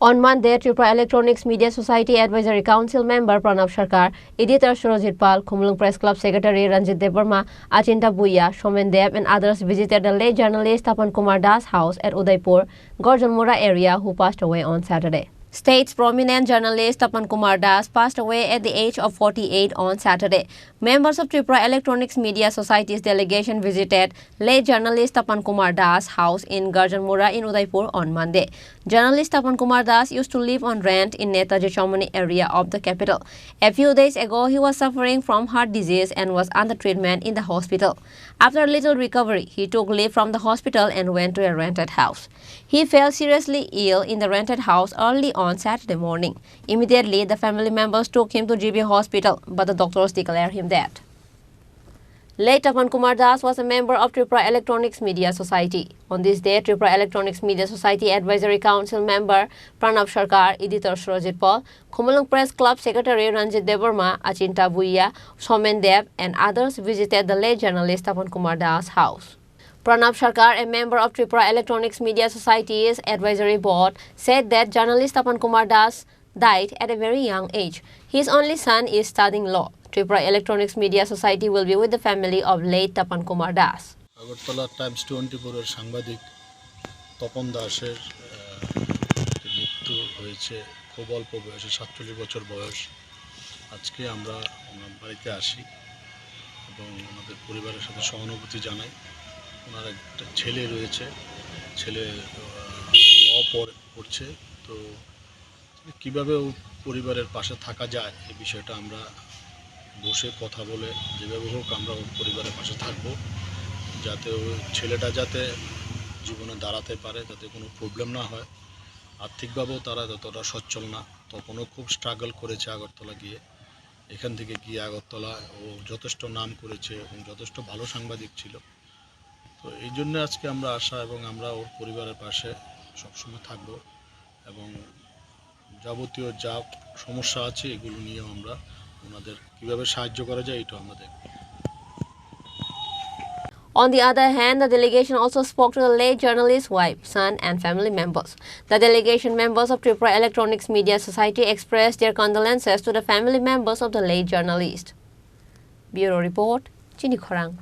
On Monday, Tripura Electronics Media Society Advisory Council member Pranav Sarkar, editor Surojit Pal, Khorang Press Club Secretary Ranjit Devarma, Achinta Bhuiya, Somen Dev and others visited the late journalist Tapan Kumar Das' house at Udaipur, Gorjanmura area, who passed away on Saturday. State's prominent journalist Tapan Kumar Das passed away at the age of 48 on Saturday. Members of Tripura Electronics Media Society's delegation visited late journalist Tapan Kumar Das' house in Gorjanmura in Udaipur on Monday. Journalist Tapan Kumar Das used to live on rent in Netaji Chamani area of the capital. A few days ago, he was suffering from heart disease and was under treatment in the hospital. After a little recovery, he took leave from the hospital and went to a rented house. He fell seriously ill in the rented house early on Saturday morning. Immediately, the family members took him to GB Hospital, but the doctors declared him dead. Late Tapan Kumar Das was a member of Tripura Electronics Media Society. On this day, Tripura Electronics Media Society Advisory Council member Pranav Sarkar, editor Surojit Pal, Khorang Press Club Secretary Ranjit Devarma, Achinta Bhuiya, Somen Dev and others visited the late journalist Tapan Kumar Das' house. Pranav Sarkar, a member of Tripura Electronics Media Society's advisory board, said that journalist Tapan Kumar Das died at a very young age. His only son is studying law. Tripura Electronics Media Society will be with the family of late Tapan Kumar Das. Agartala Times 24 এর সাংবাদিক তপন দাসের মৃত্যু হয়েছে খুব অল্প বয়সে 47 বছর বয়স। আজকে আমরা ওনার বাড়িতে আসি এবং আমাদের পরিবারের সাথে সহানুভূতি জানাই। ওনার একটা ছেলে রয়েছে, ছেলে ল পড়ছে, তো কিভাবে পরিবারের পাশে থাকা যায় এই বিষয়টা আমরা বসে কথা বলে যেভাবে হোক আমরা ওর পরিবারের পাশে থাকবো, যাতে ওই ছেলেটা যাতে জীবনে দাঁড়াতে পারে, যাতে কোনো প্রবলেম না হয়। আর্থিকভাবেও তারা যতটা সচ্ছল না, তখনও খুব স্ট্রাগল করেছে আগরতলা গিয়ে। এখান থেকে গিয়ে আগরতলা ও যথেষ্ট নাম করেছে এবং যথেষ্ট ভালো সাংবাদিক ছিল। তো এই জন্য আজকে আমরা আসা এবং আমরা ওর পরিবারের পাশে সবসময় থাকব এবং যাবতীয় যা সমস্যা আছে এগুলো নিয়েও আমরা ওনাদের কীভাবে সাহায্য করা যায় এটা আমরা দেখব। On the other hand, the delegation also spoke to the late journalist's wife, son and family members. The delegation members of Tripura Electronics Media Society expressed their condolences to the family members of the late journalist. Bureau Report, Chini Khorang.